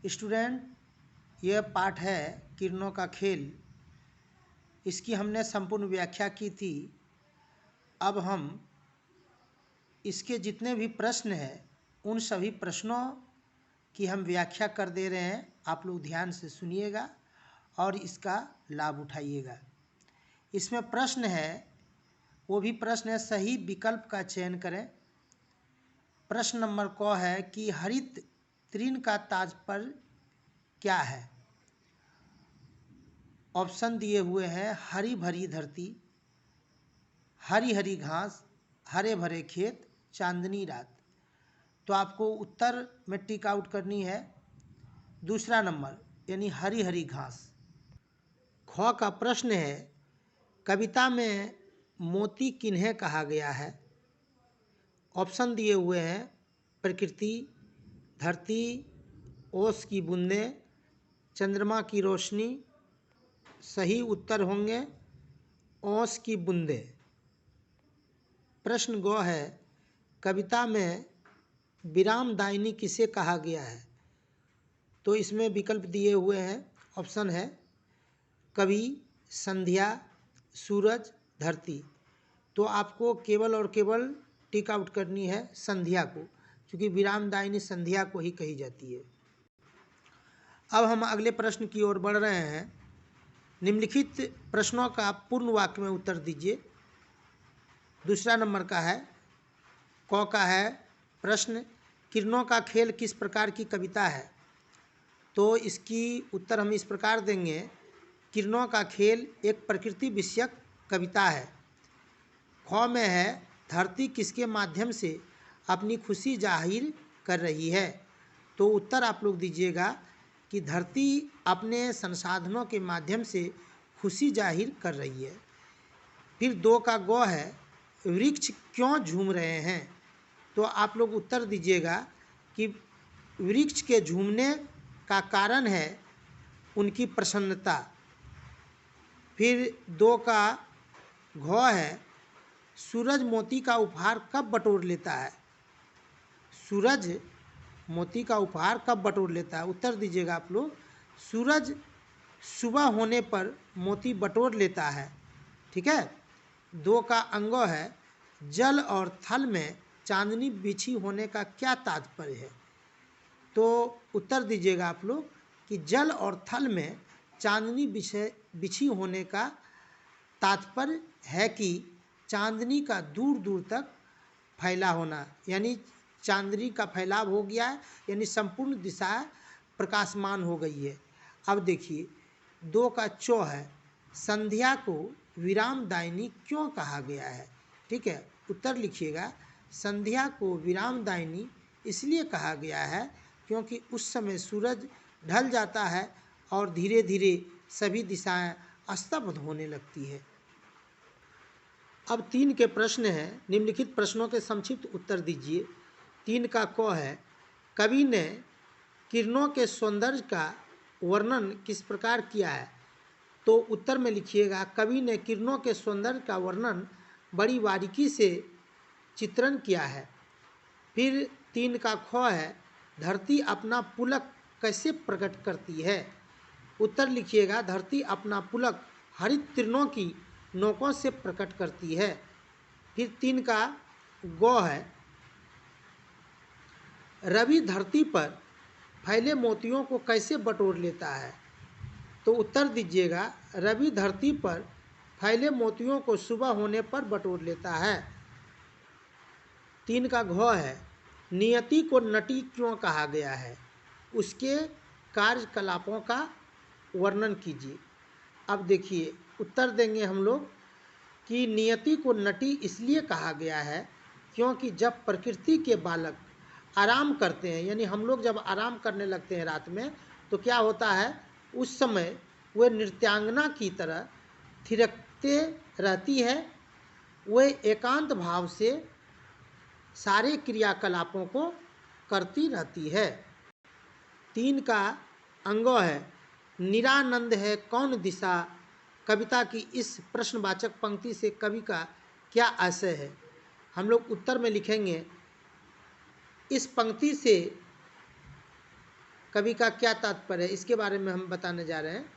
Student, यह पाठ है किरणों का खेल। इसकी हमने संपूर्ण व्याख्या की थी। अब हम इसके जितने भी प्रश्न हैं उन सभी प्रश्नों की हम व्याख्या कर दे रहे हैं। आप लोग ध्यान से सुनिएगा और इसका लाभ उठाइएगा। इसमें प्रश्न है, वो भी प्रश्न है, सही विकल्प का चयन करें। प्रश्न नंबर क है कि हरित तृण का तात्पर्य क्या है। ऑप्शन दिए हुए हैं हरी भरी धरती, हरी हरी घास, हरे भरे खेत, चांदनी रात। तो आपको उत्तर में टिक आउट करनी है दूसरा नंबर, यानी हरी हरी घास। ख का प्रश्न है, कविता में मोती किन्हें कहा गया है। ऑप्शन दिए हुए हैं प्रकृति, धरती, ओस की बूंदें, चंद्रमा की रोशनी। सही उत्तर होंगे ओस की बूंदें। प्रश्न ग है, कविता में विरामदायिनी किसे कहा गया है। तो इसमें विकल्प दिए हुए हैं। ऑप्शन है कवि, संध्या, सूरज, धरती। तो आपको केवल और केवल टिक आउट करनी है संध्या को, क्योंकि विरामदायिनी संध्या को ही कही जाती है। अब हम अगले प्रश्न की ओर बढ़ रहे हैं। निम्नलिखित प्रश्नों का पूर्ण वाक्य में उत्तर दीजिए। दूसरा नंबर का है, क का है प्रश्न, किरणों का खेल किस प्रकार की कविता है। तो इसकी उत्तर हम इस प्रकार देंगे, किरणों का खेल एक प्रकृति विषयक कविता है। ख में है, धरती किसके माध्यम से अपनी खुशी जाहिर कर रही है। तो उत्तर आप लोग दीजिएगा कि धरती अपने संसाधनों के माध्यम से खुशी जाहिर कर रही है। फिर 2 का ग है, वृक्ष क्यों झूम रहे हैं। तो आप लोग उत्तर दीजिएगा कि वृक्ष के झूमने का कारण है उनकी प्रसन्नता। फिर 2 का घ है, सूरज मोती का उपहार कब बटोर लेता है। सूरज मोती का उपहार कब बटोर लेता है। उत्तर दीजिएगा आप लोग, सूरज सुबह होने पर मोती बटोर लेता है। ठीक है। 2 का अंग है, जल और थल में चांदनी बिछी होने का क्या तात्पर्य है। तो उत्तर दीजिएगा आप लोग कि जल और थल में चांदनी बिछी होने का तात्पर्य है कि चांदनी का दूर दूर तक फैला होना, यानी चांदनी का फैलाव हो गया है, यानी संपूर्ण दिशा प्रकाशमान हो गई है। अब देखिए 2 का चौ है, संध्या को विरामदायिनी क्यों कहा गया है। ठीक है, उत्तर लिखिएगा, संध्या को विरामदायिनी इसलिए कहा गया है क्योंकि उस समय सूरज ढल जाता है और धीरे धीरे सभी दिशाएं स्तब्ध होने लगती है। अब 3 के प्रश्न हैं, निम्नलिखित प्रश्नों के संक्षिप्त उत्तर दीजिए। 3 का क है, कवि ने किरणों के सौंदर्य का वर्णन किस प्रकार किया है। तो उत्तर में लिखिएगा, कवि ने किरणों के सौंदर्य का वर्णन बड़ी बारीकी से चित्रण किया है। फिर 3 का ख है, धरती अपना पुलक कैसे प्रकट करती है। उत्तर लिखिएगा, धरती अपना पुलक हरित तृणों की नोकों से प्रकट करती है। फिर 3 का ग है, रवि धरती पर फैले मोतियों को कैसे बटोर लेता है। तो उत्तर दीजिएगा, रवि धरती पर फैले मोतियों को सुबह होने पर बटोर लेता है। 3 का घ है, नियति को नटी क्यों कहा गया है, उसके कार्यकलापों का वर्णन कीजिए। अब देखिए उत्तर देंगे हम लोग कि नियति को नटी इसलिए कहा गया है क्योंकि जब प्रकृति के बालक आराम करते हैं, यानी हम लोग जब आराम करने लगते हैं रात में, तो क्या होता है, उस समय वे नृत्यांगना की तरह थिरकते रहती है। वे एकांत भाव से सारे क्रियाकलापों को करती रहती है। 3 का अंग है, निरानंद है कौन दिशा। कविता की इस प्रश्नवाचक पंक्ति से कवि का क्या आशय है। हम लोग उत्तर में लिखेंगे, इस पंक्ति से कवि का क्या तात्पर्य है, इसके बारे में हम बताने जा रहे हैं।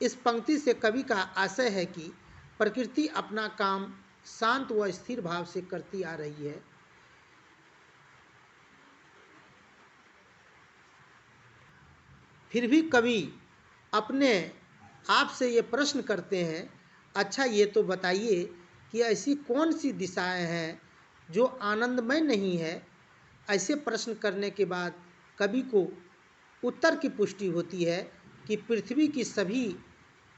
इस पंक्ति से कवि का आशय है कि प्रकृति अपना काम शांत व स्थिर भाव से करती आ रही है। फिर भी कवि अपने आप से ये प्रश्न करते हैं, अच्छा ये तो बताइए कि ऐसी कौन सी दिशाएं हैं जो आनंदमय नहीं है। ऐसे प्रश्न करने के बाद कवि को उत्तर की पुष्टि होती है कि पृथ्वी की सभी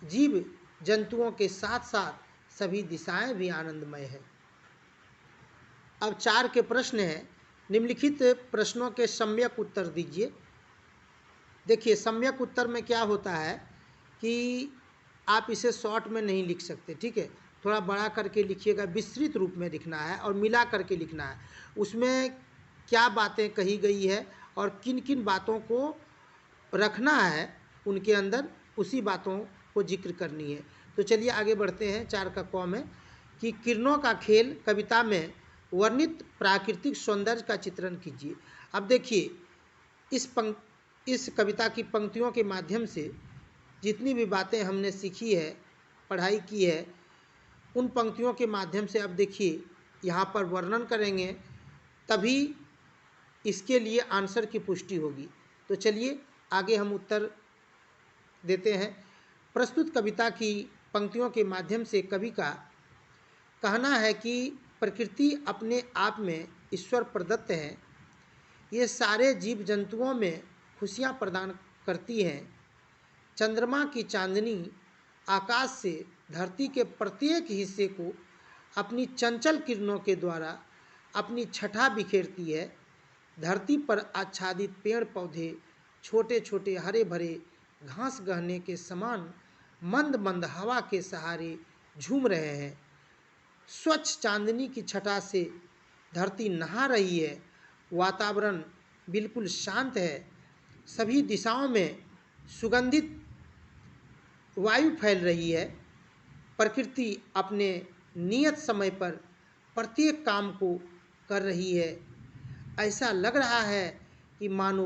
जीव जंतुओं के साथ साथ सभी दिशाएं भी आनंदमय है। अब 4 के प्रश्न हैं। निम्नलिखित प्रश्नों के सम्यक उत्तर दीजिए। देखिए, सम्यक उत्तर में क्या होता है कि आप इसे शॉर्ट में नहीं लिख सकते, ठीक है, थोड़ा बड़ा करके लिखिएगा, विस्तृत रूप में लिखना है और मिला करके लिखना है। उसमें क्या बातें कही गई है और किन किन बातों को रखना है उनके अंदर, उसी बातों को जिक्र करनी है। तो चलिए आगे बढ़ते हैं। 4 का क में कि किरणों का खेल कविता में वर्णित प्राकृतिक सौंदर्य का चित्रण कीजिए। अब देखिए, इस कविता की पंक्तियों के माध्यम से जितनी भी बातें हमने सीखी है, पढ़ाई की है, उन पंक्तियों के माध्यम से अब देखिए यहाँ पर वर्णन करेंगे, तभी इसके लिए आंसर की पुष्टि होगी। तो चलिए आगे हम उत्तर देते हैं। प्रस्तुत कविता की पंक्तियों के माध्यम से कवि का कहना है कि प्रकृति अपने आप में ईश्वर प्रदत्त है। ये सारे जीव जंतुओं में खुशियाँ प्रदान करती हैं। चंद्रमा की चांदनी आकाश से धरती के प्रत्येक हिस्से को अपनी चंचल किरणों के द्वारा अपनी छटा बिखेरती है। धरती पर आच्छादित पेड़ पौधे छोटे छोटे हरे भरे घास गहने के समान मंद मंद हवा के सहारे झूम रहे हैं। स्वच्छ चांदनी की छटा से धरती नहा रही है। वातावरण बिल्कुल शांत है। सभी दिशाओं में सुगंधित वायु फैल रही है। प्रकृति अपने नियत समय पर प्रत्येक काम को कर रही है। ऐसा लग रहा है कि मानो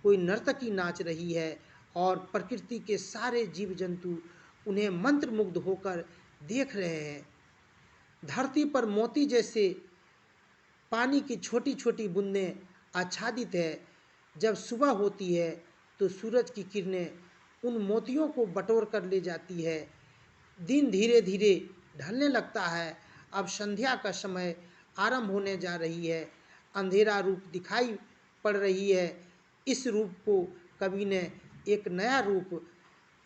कोई नर्तकी नाच रही है और प्रकृति के सारे जीव जंतु उन्हें मंत्रमुग्ध होकर देख रहे हैं। धरती पर मोती जैसे पानी की छोटी छोटी बूंदें आच्छादित है। जब सुबह होती है तो सूरज की किरणें उन मोतियों को बटोर कर ले जाती है। दिन धीरे धीरे ढलने लगता है। अब संध्या का समय आरंभ होने जा रही है। अंधेरा रूप दिखाई पड़ रही है। इस रूप को कवि ने एक नया रूप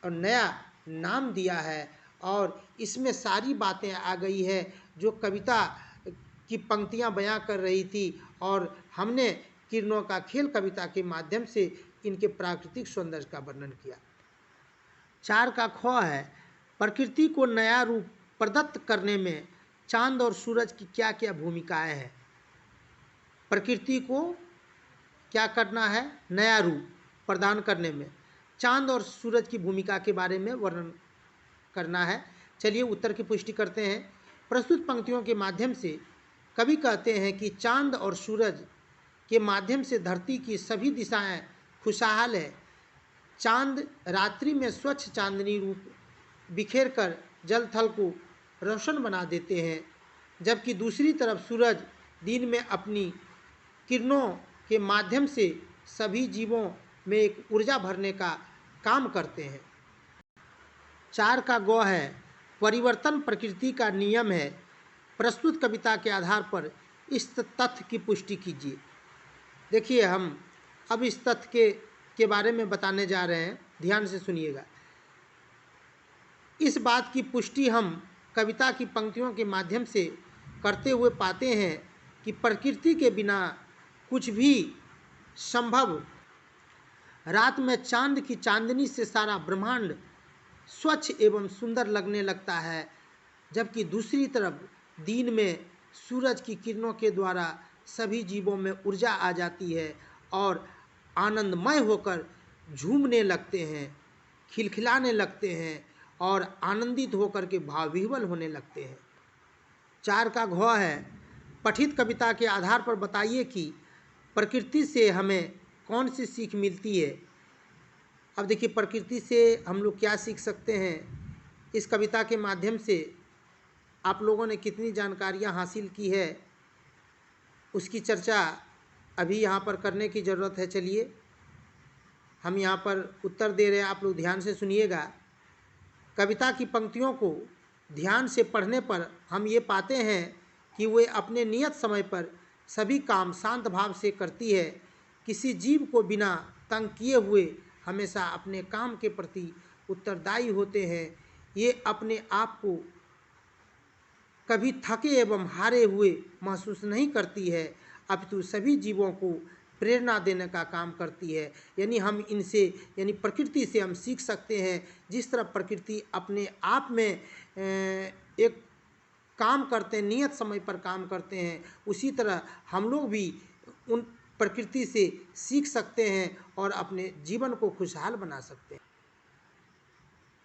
और नया नाम दिया है और इसमें सारी बातें आ गई है जो कविता की पंक्तियां बयां कर रही थी और हमने किरणों का खेल कविता के माध्यम से इनके प्राकृतिक सौंदर्य का वर्णन किया। 4 का ख है, प्रकृति को नया रूप प्रदत्त करने में चांद और सूरज की क्या क्या भूमिकाएं हैं। प्रकृति को क्या करना है, नया रूप प्रदान करने में चांद और सूरज की भूमिका के बारे में वर्णन करना है। चलिए उत्तर की पुष्टि करते हैं। प्रस्तुत पंक्तियों के माध्यम से कवि कहते हैं कि चांद और सूरज के माध्यम से धरती की सभी दिशाएं खुशहाल है। चांद रात्रि में स्वच्छ चांदनी रूप बिखेर कर जल थल को रोशन बना देते हैं, जबकि दूसरी तरफ सूरज दिन में अपनी किरणों के माध्यम से सभी जीवों में एक ऊर्जा भरने का काम करते हैं। 4 का ग है, परिवर्तन प्रकृति का नियम है। प्रस्तुत कविता के आधार पर इस तथ्य की पुष्टि कीजिए। देखिए, हम अब इस तथ्य के बारे में बताने जा रहे हैं, ध्यान से सुनिएगा। इस बात की पुष्टि हम कविता की पंक्तियों के माध्यम से करते हुए पाते हैं कि प्रकृति के बिना कुछ भी संभव। रात में चांद की चांदनी से सारा ब्रह्मांड स्वच्छ एवं सुंदर लगने लगता है, जबकि दूसरी तरफ दिन में सूरज की किरणों के द्वारा सभी जीवों में ऊर्जा आ जाती है और आनंदमय होकर झूमने लगते हैं, खिलखिलाने लगते हैं और आनंदित होकर के भावविह्वल होने लगते हैं। 4 का घ है, पठित कविता के आधार पर बताइए कि प्रकृति से हमें कौन सी सीख मिलती है। अब देखिए, प्रकृति से हम लोग क्या सीख सकते हैं, इस कविता के माध्यम से आप लोगों ने कितनी जानकारियाँ हासिल की है, उसकी चर्चा अभी यहाँ पर करने की ज़रूरत है। चलिए हम यहाँ पर उत्तर दे रहे हैं, आप लोग ध्यान से सुनिएगा। कविता की पंक्तियों को ध्यान से पढ़ने पर हम ये पाते हैं कि वे अपने नियत समय पर सभी काम शांत भाव से करती है। किसी जीव को बिना तंग किए हुए हमेशा अपने काम के प्रति उत्तरदायी होते हैं। ये अपने आप को कभी थके एवं हारे हुए महसूस नहीं करती है, अपितु सभी जीवों को प्रेरणा देने का काम करती है। यानी हम इनसे, यानी प्रकृति से हम सीख सकते हैं। जिस तरह प्रकृति अपने आप में एक काम करते हैं, नियत समय पर काम करते हैं, उसी तरह हम लोग भी उन प्रकृति से सीख सकते हैं और अपने जीवन को खुशहाल बना सकते हैं।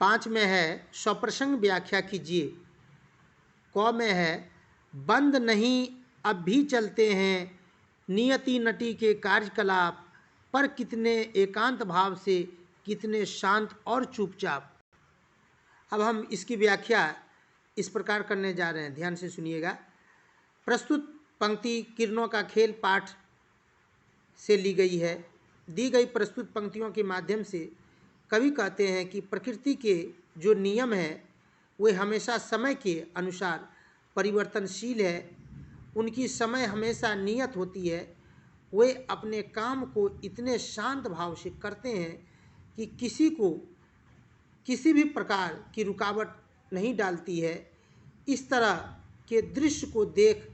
5 में है, स्वप्रसंग व्याख्या कीजिए। क में है, बंद नहीं अब भी चलते हैं नियति नटी के कार्यकलाप, पर कितने एकांत भाव से, कितने शांत और चुपचाप। अब हम इसकी व्याख्या इस प्रकार करने जा रहे हैं, ध्यान से सुनिएगा। प्रस्तुत पंक्ति किरणों का खेल पाठ से ली गई है। दी गई प्रस्तुत पंक्तियों के माध्यम से कवि कहते हैं कि प्रकृति के जो नियम हैं वे हमेशा समय के अनुसार परिवर्तनशील है। उनकी समय हमेशा नियत होती है। वे अपने काम को इतने शांत भाव से करते हैं कि किसी को किसी भी प्रकार की रुकावट नहीं डालती है। इस तरह के दृश्य को देख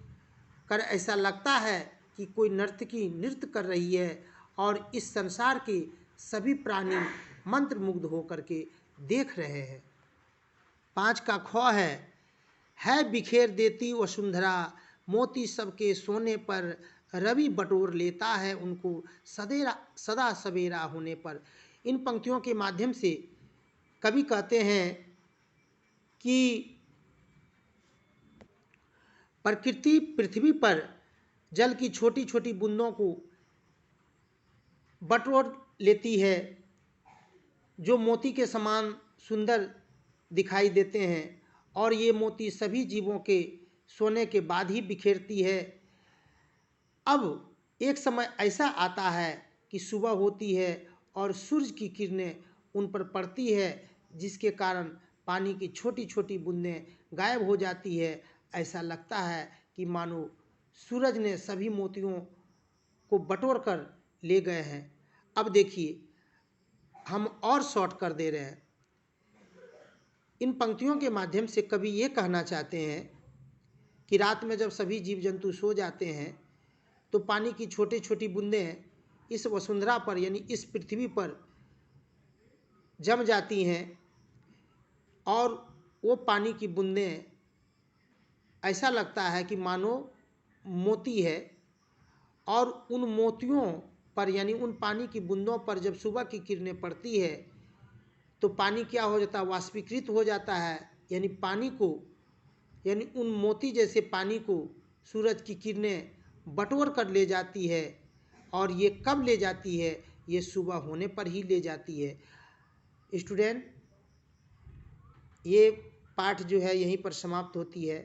कर ऐसा लगता है कि कोई नर्तकी नृत्य कर रही है और इस संसार के सभी प्राणी मंत्रमुग्ध होकर के देख रहे हैं। 5 का ख है बिखेर देती वसुंधरा, मोती सबके सोने पर, रवि बटोर लेता है उनको सदा सवेरा होने पर। इन पंक्तियों के माध्यम से कवि कहते हैं कि प्रकृति पृथ्वी पर जल की छोटी छोटी बूंदों को बटोर लेती है, जो मोती के समान सुंदर दिखाई देते हैं, और ये मोती सभी जीवों के सोने के बाद ही बिखेरती है। अब एक समय ऐसा आता है कि सुबह होती है और सूरज की किरणें उन पर पड़ती है, जिसके कारण पानी की छोटी छोटी बूंदें गायब हो जाती है। ऐसा लगता है कि मानो सूरज ने सभी मोतियों को बटोर कर ले गए हैं। अब देखिए, हम और शॉर्ट कर दे रहे हैं। इन पंक्तियों के माध्यम से कवि ये कहना चाहते हैं कि रात में जब सभी जीव जंतु सो जाते हैं तो पानी की छोटी छोटी बूंदें इस वसुंधरा पर, यानी इस पृथ्वी पर जम जाती हैं, और वो पानी की बूंदें ऐसा लगता है कि मानो मोती है, और उन मोतियों पर, यानी उन पानी की बूंदों पर जब सुबह की किरणें पड़ती है तो पानी क्या हो जाता है, वाष्पीकृत हो जाता है। यानी पानी को, यानी उन मोती जैसे पानी को सूरज की किरणें बटोर कर ले जाती है। और ये कब ले जाती है, ये सुबह होने पर ही ले जाती है। स्टूडेंट, ये पाठ जो है यहीं पर समाप्त होती है।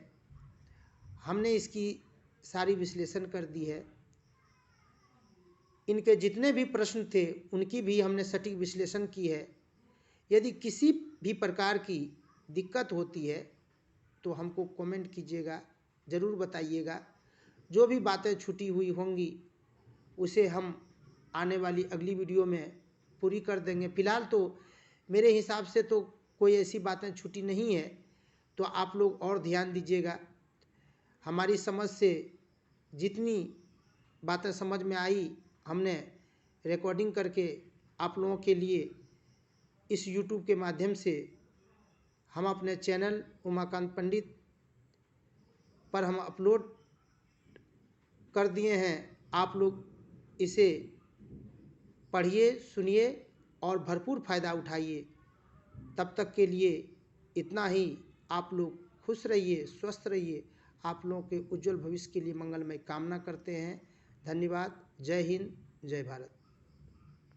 हमने इसकी सारी विश्लेषण कर दी है। इनके जितने भी प्रश्न थे उनकी भी हमने सटीक विश्लेषण की है। यदि किसी भी प्रकार की दिक्कत होती है तो हमको कमेंट कीजिएगा, ज़रूर बताइएगा। जो भी बातें छूटी हुई होंगी उसे हम आने वाली अगली वीडियो में पूरी कर देंगे। फ़िलहाल तो मेरे हिसाब से तो कोई ऐसी बातें छूटी नहीं है, तो आप लोग और ध्यान दीजिएगा। हमारी समझ से जितनी बातें समझ में आई हमने रिकॉर्डिंग करके आप लोगों के लिए इस YouTube के माध्यम से हम अपने चैनल उमाकांत पंडित पर हम अपलोड कर दिए हैं। आप लोग इसे पढ़िए, सुनिए और भरपूर फ़ायदा उठाइए। तब तक के लिए इतना ही। आप लोग खुश रहिए, स्वस्थ रहिए। आप लोगों के उज्जवल भविष्य के लिए मंगलमय कामना करते हैं। धन्यवाद। जय हिंद, जय भारत।